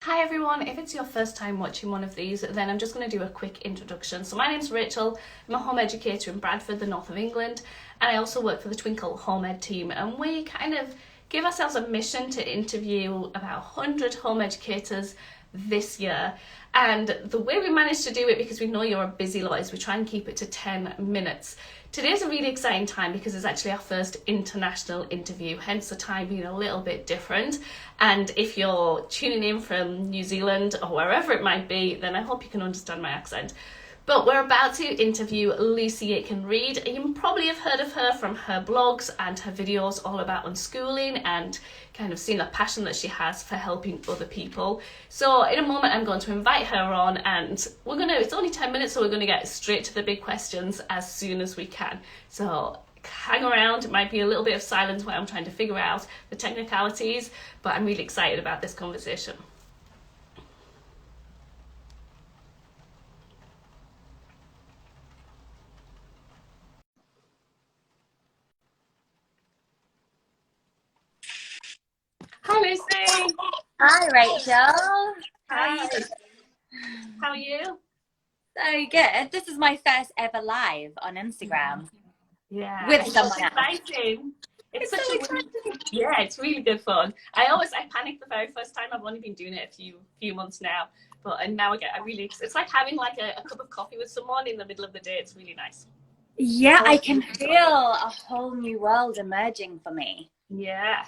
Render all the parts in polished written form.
Hi everyone, if it's your first time watching one of these, then I'm just going to do a quick introduction. So my name's Rachel, I'm a home educator in Bradford, the north of England, and I also work for the Twinkl home ed team, and we kind of give ourselves a mission to interview about 100 home educators this year. And the way we managed to do it, because we know you're a busy lot, is we try and keep it to 10 minutes. Today's a really exciting time because it's actually our first international interview, hence the time being a little bit different. And if you're tuning in from New Zealand or wherever it might be, then I hope you can understand my accent. But we're about to interview Lucy AitkenRead. You probably have heard of her from her blogs and her videos all about unschooling and kind of seen the passion that she has for helping other people. So in a moment I'm going to invite her on, and it's only 10 minutes, so we're going to get straight to the big questions as soon as we can. So hang around, it might be a little bit of silence while I'm trying to figure out the technicalities, but I'm really excited about this conversation. Hi Lucy! Hi, Rachel. How are Hi! you? How are you? So good. This is my first ever live on Instagram Yeah, with it's so someone else. exciting. It's It's such so a exciting. yeah, it's really good fun. I panicked the very first time. I've only been doing it a few months now, and now it's like having like a cup of coffee with someone in the middle of the day. It's really nice. Yeah, I can feel a whole new world emerging for me. Yeah.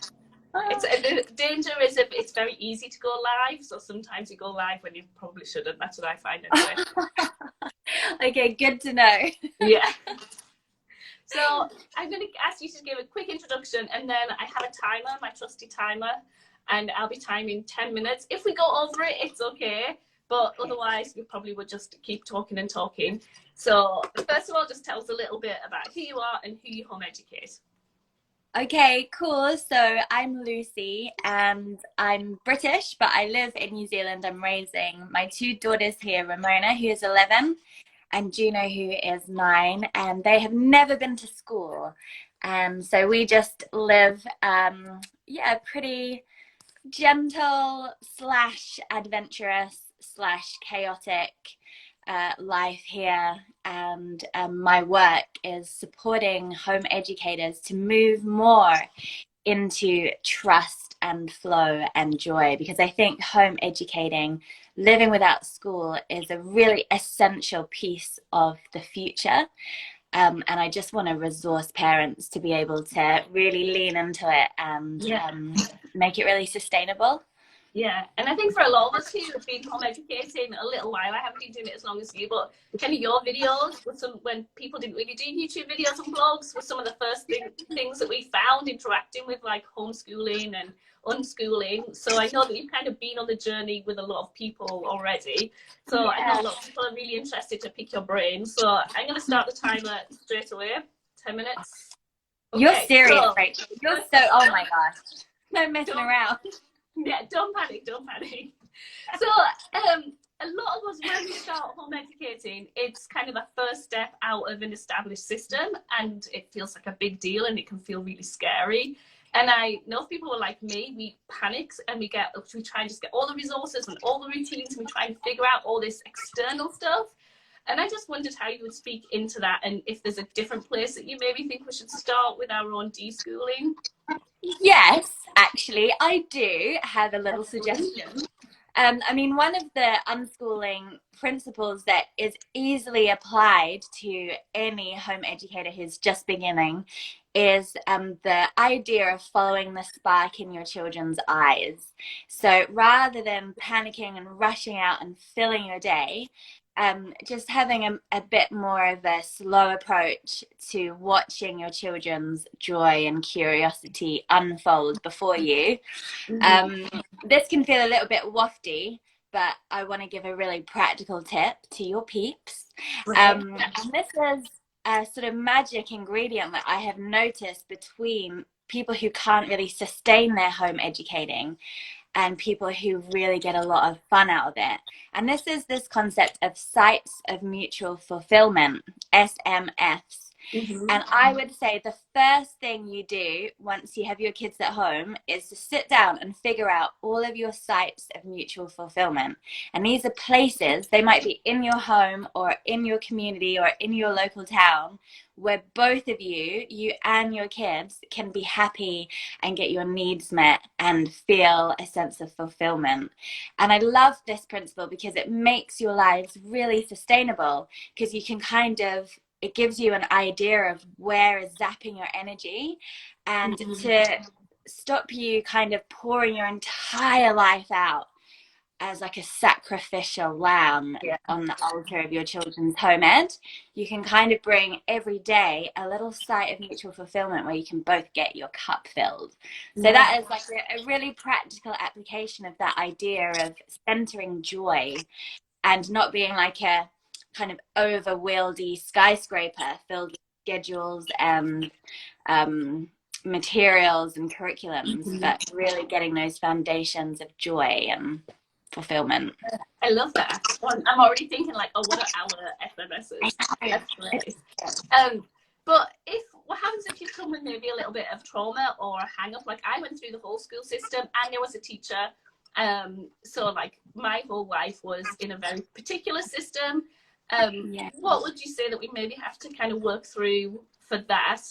Oh. The danger is if it's very easy to go live, so sometimes you go live when you probably shouldn't. That's what I find anyway. Okay, good to know. Yeah. So I'm going to ask you to give a quick introduction, and then I have a timer, my trusty timer, and I'll be timing 10 minutes. If we go over it, it's okay, but otherwise we probably would just keep talking and talking. So first of all, just tell us a little bit about who you are and who you home educate. Okay, cool. So I'm Lucy and I'm British, but I live in New Zealand. I'm raising my two daughters here, Ramona, who is 11, and Juno, who is 9, and they have never been to school. And so we just live, pretty gentle slash adventurous slash chaotic life here. And my work is supporting home educators to move more into trust and flow and joy, because I think home educating, living without school, is a really essential piece of the future. And I just want to resource parents to be able to really lean into it and make it really sustainable. Yeah, and I think for a lot of us who have been home educating a little while, I haven't been doing it as long as you, but kind of your videos with when people didn't really do YouTube videos and blogs, were some of the first things that we found interacting with like homeschooling and unschooling. So I know that you've kind of been on the journey with a lot of people already. So I know a lot of people are really interested to pick your brain. So I'm going to start the timer straight away. 10 minutes. Okay, you're serious, so, Rachel. You're so, oh my gosh. No messing around. Yeah, don't panic. So, a lot of us, when we start home educating, it's kind of a first step out of an established system, and it feels like a big deal, and it can feel really scary. And I know if people are like me, we panic and we try and just get all the resources and all the routines, and we try and figure out all this external stuff. And I just wondered how you would speak into that, and if there's a different place that you maybe think we should start with our own deschooling. Yes, actually, I do have a little suggestion. I mean, one of the unschooling principles that is easily applied to any home educator who's just beginning is the idea of following the spark in your children's eyes. So rather than panicking and rushing out and filling your day, just having a bit more of a slow approach to watching your children's joy and curiosity unfold before you. This can feel a little bit wafty, but I want to give a really practical tip to your peeps. And this is a sort of magic ingredient that I have noticed between people who can't really sustain their home educating and people who really get a lot of fun out of it. And this is this concept of sites of mutual fulfillment, SMFs. And I would say the first thing you do once you have your kids at home is to sit down and figure out all of your sites of mutual fulfillment. And these are places, they might be in your home or in your community or in your local town, where both of you and your kids, can be happy and get your needs met and feel a sense of fulfillment. And I love this principle because it makes your lives really sustainable, because you can it gives you an idea of where is zapping your energy, and to stop you kind of pouring your entire life out as like a sacrificial lamb on the altar of your children's home ed. You can kind of bring every day a little site of mutual fulfillment where you can both get your cup filled. So that is like a really practical application of that idea of centering joy and not being like a kind of overwieldy skyscraper filled with schedules and materials and curriculums, but really getting those foundations of joy and fulfillment. I love that. Well, I'm already thinking like, oh, what are our FMSs? That's great. But what happens if you come with maybe a little bit of trauma or a hang up? Like I went through the whole school system and I was a teacher. So like my whole life was in a very particular system. What would you say that we maybe have to kind of work through for that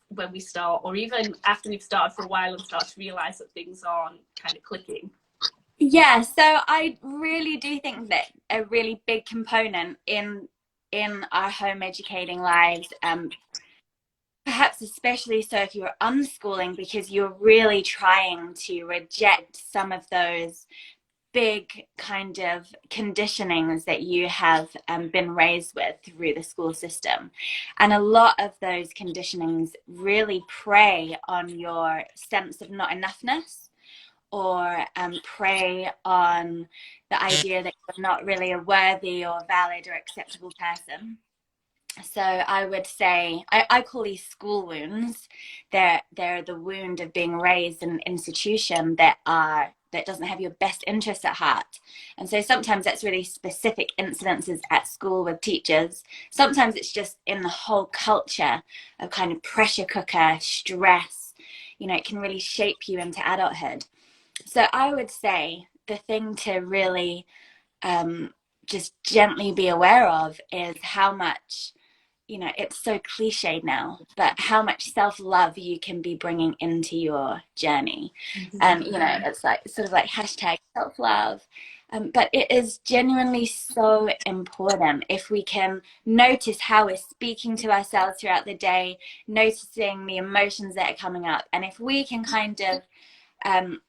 when we start, or even after we've started for a while and start to realize that things aren't kind of clicking? Yeah, so I really do think that a really big component in our home educating lives, perhaps especially so if you're unschooling, because you're really trying to reject some of those big kind of conditionings that you have been raised with through the school system. And a lot of those conditionings really prey on your sense of not enoughness, or prey on the idea that you're not really a worthy or valid or acceptable person. So I would say, I call these school wounds. They're the wound of being raised in an institution that doesn't have your best interest at heart. And so sometimes that's really specific incidences at school with teachers. Sometimes it's just in the whole culture of kind of pressure cooker, stress. It can really shape you into adulthood. So I would say the thing to really just gently be aware of is how much, it's so cliched now, but how much self-love you can be bringing into your journey. And, it's like sort of like hashtag self-love. But it is genuinely so important if we can notice how we're speaking to ourselves throughout the day, noticing the emotions that are coming up. And if we can kind of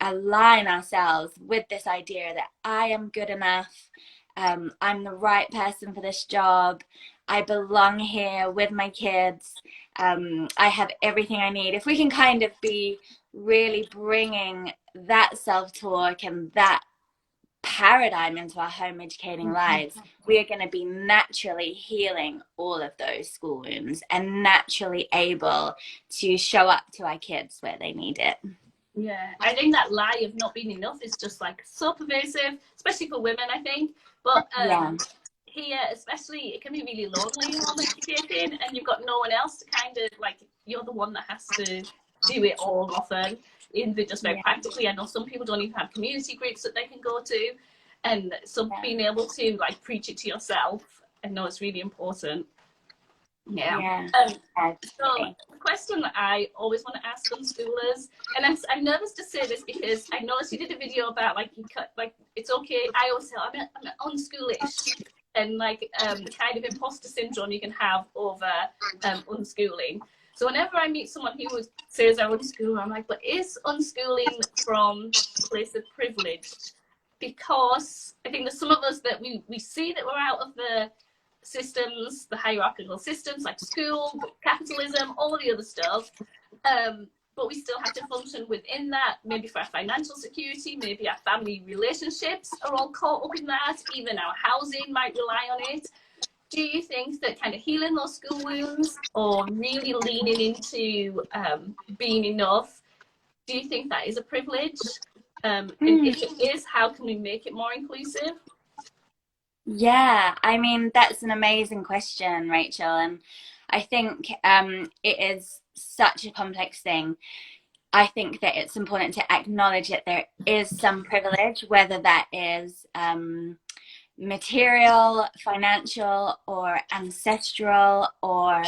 align ourselves with this idea that I am good enough, I'm the right person for this job, I belong here with my kids, I have everything I need. If we can kind of be really bringing that self-talk and that paradigm into our home educating lives, we are going to be naturally healing all of those school wounds and naturally able to show up to our kids where they need it. Yeah, I think that lie of not being enough is just like so pervasive, especially for women, I think. But here, especially, it can be really lonely home educating, and you've got no one else to kind of like, you're the one that has to do it all often. Even just very practically, I know some people don't even have community groups that they can go to, and so being able to like preach it to yourself, I know it's really important. So the question that I always want to ask homeschoolers, and I'm nervous to say this because I noticed you did a video about like it's okay. I always say I'm unschoolish, and like the kind of imposter syndrome you can have over unschooling. So whenever I meet someone who says they're unschooling, I'm like, but is unschooling from a place of privilege? Because I think there's some of us that we see that we're out of the systems, the hierarchical systems like school, capitalism, all of the other stuff, but we still have to function within that. Maybe for our financial security, maybe our family relationships are all caught up in that, even our housing might rely on it. Do you think that kind of healing those school wounds or really leaning into being enough, do you think that is a privilege? And if it is, how can we make it more inclusive? Yeah, I mean, that's an amazing question, Rachel. And I think it is such a complex thing. I think that it's important to acknowledge that there is some privilege, whether that is material, financial, or ancestral, or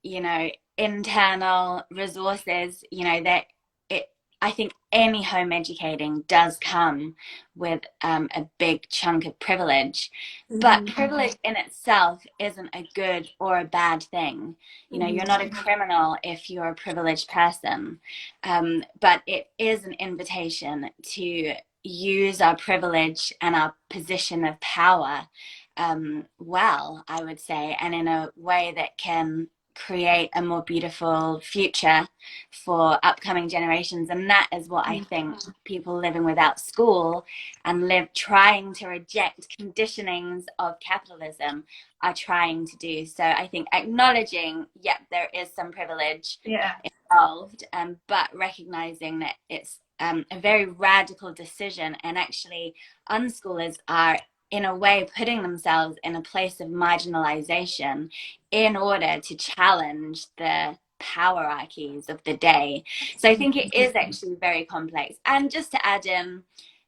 you know, internal resources, you know, that it, I think any home educating does come with a big chunk of privilege, but privilege in itself isn't a good or a bad thing. You know, you're not a criminal if you're a privileged person, but it is an invitation to use our privilege and our position of power well, I would say, and in a way that can create a more beautiful future for upcoming generations. And that is what I think people living without school and trying to reject conditionings of capitalism are trying to do. So I think acknowledging, yep, there is some privilege involved, but recognizing that it's a very radical decision, and actually unschoolers are in a way putting themselves in a place of marginalization in order to challenge the powerarchies of the day. So I think it is actually very complex. And just to add in,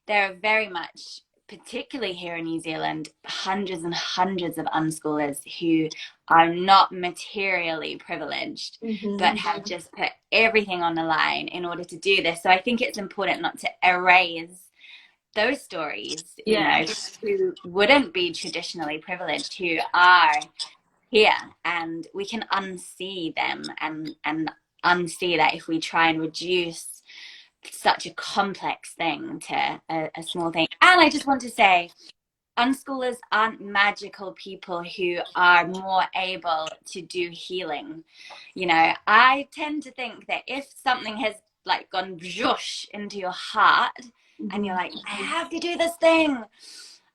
there are very much, particularly here in New Zealand, hundreds and hundreds of unschoolers who are not materially privileged, but have just put everything on the line in order to do this. So I think it's important not to erase those stories, you know, who wouldn't be traditionally privileged, who are here, and we can unsee them and unsee that if we try and reduce such a complex thing to a small thing. And I just want to say, unschoolers aren't magical people who are more able to do healing. You know, I tend to think that if something has like gone zhoosh into your heart and you're like, I have to do this thing,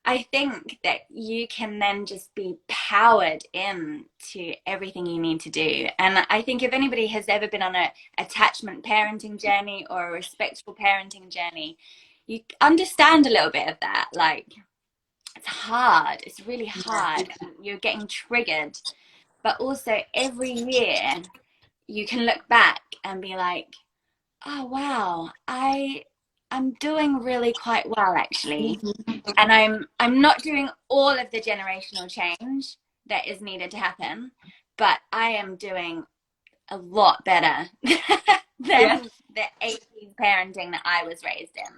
I think that you can then just be powered into everything you need to do. And I think if anybody has ever been on a attachment parenting journey or a respectful parenting journey, you understand a little bit of that. Like, it's hard. It's really hard. You're getting triggered. But also every year you can look back and be like, oh, wow, I'm doing really quite well, actually. And I'm not doing all of the generational change that is needed to happen, but I am doing a lot better than the 80s parenting that I was raised in.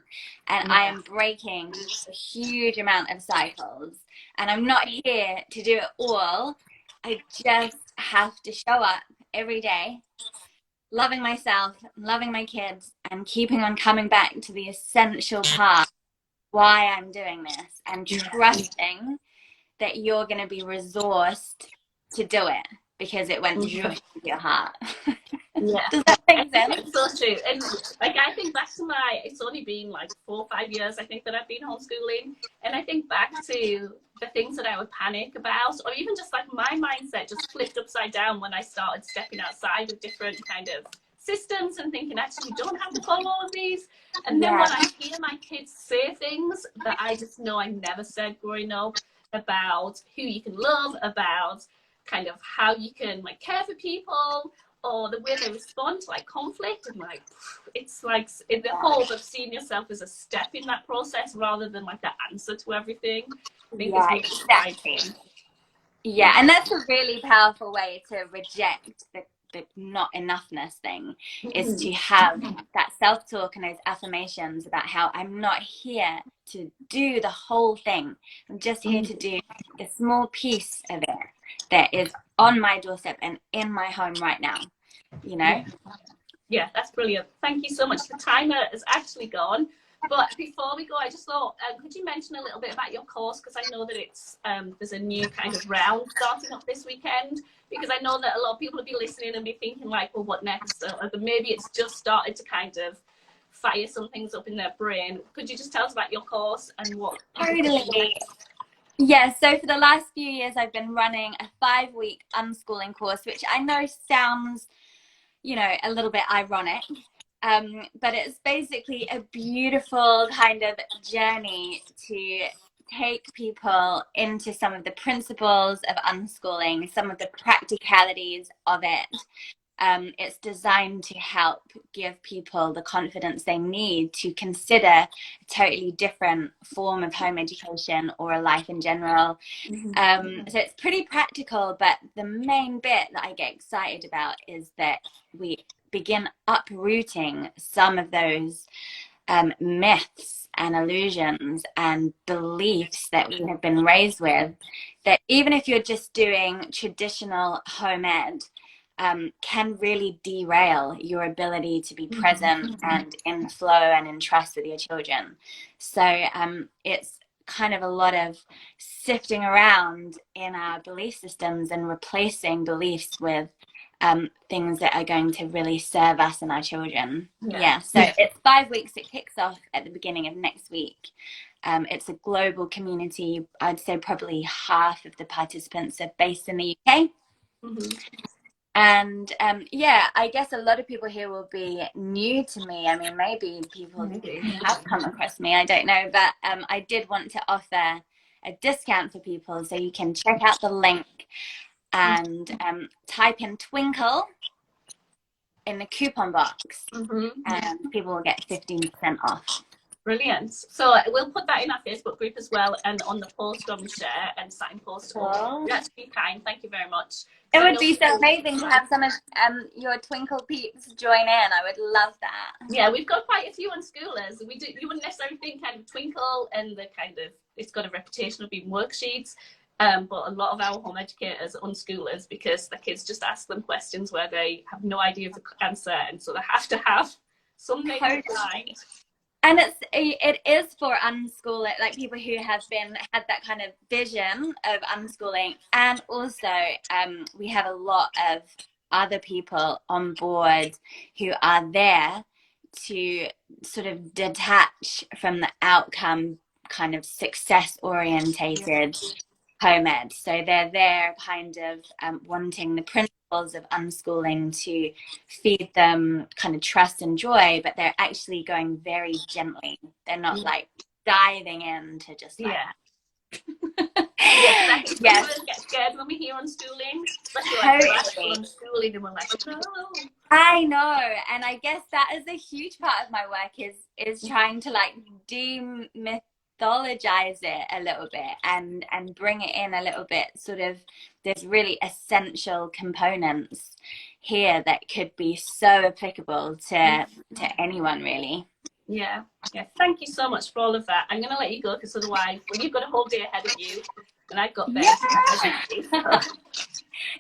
And I am breaking a huge amount of cycles. And I'm not here to do it all. I just have to show up every day, loving myself, loving my kids, and keeping on coming back to the essential part why I'm doing this, and trusting that you're going to be resourced to do it because it went just to your heart. Does that make sense? It's so true. And like, I think back to it's only been like 4 or 5 years, I think, that I've been homeschooling. And I think back to the things that I would panic about, or even just like my mindset just flipped upside down when I started stepping outside of different kind of systems and thinking, actually, you don't have to follow all of these. And then when I hear my kids say things that I just know I never said growing up, about who you can love, about kind of how you can like care for people, or the way they respond to like conflict, and like it's like in the hope of seeing yourself as a step in that process rather than like the answer to everything. I think it's really exciting. Yeah, and that's a really powerful way to reject the not enoughness thing, is to have that self-talk and those affirmations about how I'm not here to do the whole thing. I'm just here to do a small piece of it that is on my doorstep and in my home right now, you know? Yeah, that's brilliant. Thank you so much. The timer has actually gone. But before we go, I just thought, could you mention a little bit about your course? Because I know that it's there's a new kind of round starting up this weekend. Because I know that a lot of people will be listening and be thinking like, well, what next? Or maybe it's just started to kind of fire some things up in their brain. Could you just tell us about your course and what? Totally. Yeah, so for the last few years, I've been running a 5-week unschooling course, which I know sounds, you know, a little bit ironic. But it's basically a beautiful kind of journey to take people into some of the principles of unschooling, some of the practicalities of it. It's designed to help give people the confidence they need to consider a totally different form of home education or a life in general. So it's pretty practical, but the main bit that I get excited about is that we begin uprooting some of those myths and illusions and beliefs that we have been raised with, that even if you're just doing traditional home ed, can really derail your ability to be present and in flow and in trust with your children. So it's kind of a lot of sifting around in our belief systems and replacing beliefs with things that are going to really serve us and our children. So it's 5 weeks. It kicks off at the beginning of next week. It's a global community. I'd say probably half of the participants are based in the UK. And I guess a lot of people here will be new to me. I mean, maybe people have come across me, I don't know, but I did want to offer a discount for people, so you can check out the link and type in Twinkl in the coupon box, and people will get 15% off. Brilliant. So we'll put that in our Facebook group as well, and on the post on share and signpost. That's really kind. Thank you very much. It would be so amazing to have some of your Twinkl peeps join in. I would love that. Yeah, we've got quite a few unschoolers. We do. You wouldn't necessarily think kind of Twinkl and the kind of, it's got a reputation of being worksheets. But a lot of our home educators are unschoolers because the kids just ask them questions where they have no idea of the answer, and so they have to have something in mind. And it is for unschooling, like people who have had that kind of vision of unschooling, and also we have a lot of other people on board who are there to sort of detach from the outcome, kind of success orientated home ed. So they're there kind of wanting the principles of unschooling to feed them kind of trust and joy, but they're actually going very gently. They're not like diving in to just like People get scared when we hear unschooling, especially like unschooling, and we're like, oh. I know, and I guess that is a huge part of my work is trying to like demythologize it a little bit and bring it in a little bit. Sort of, there's really essential components here that could be so applicable to anyone, really. Yeah. Thank you so much for all of that. I'm going to let you go because otherwise, well, you've got a whole day ahead of you, and I've got bed.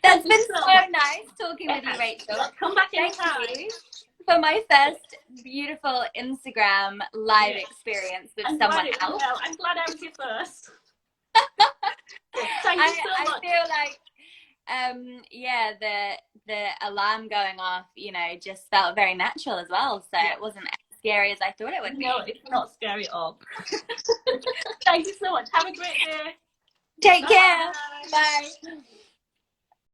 That's been so nice talking with you, Rachel. Come back anytime. For my first beautiful Instagram live experience with someone else. Well, I'm glad I was your first. Thank you so much. I feel like the alarm going off, just felt very natural as well. So it wasn't as scary as I thought it would be. No, it's not scary at all. Thank you so much. Have a great day. Take care. Bye.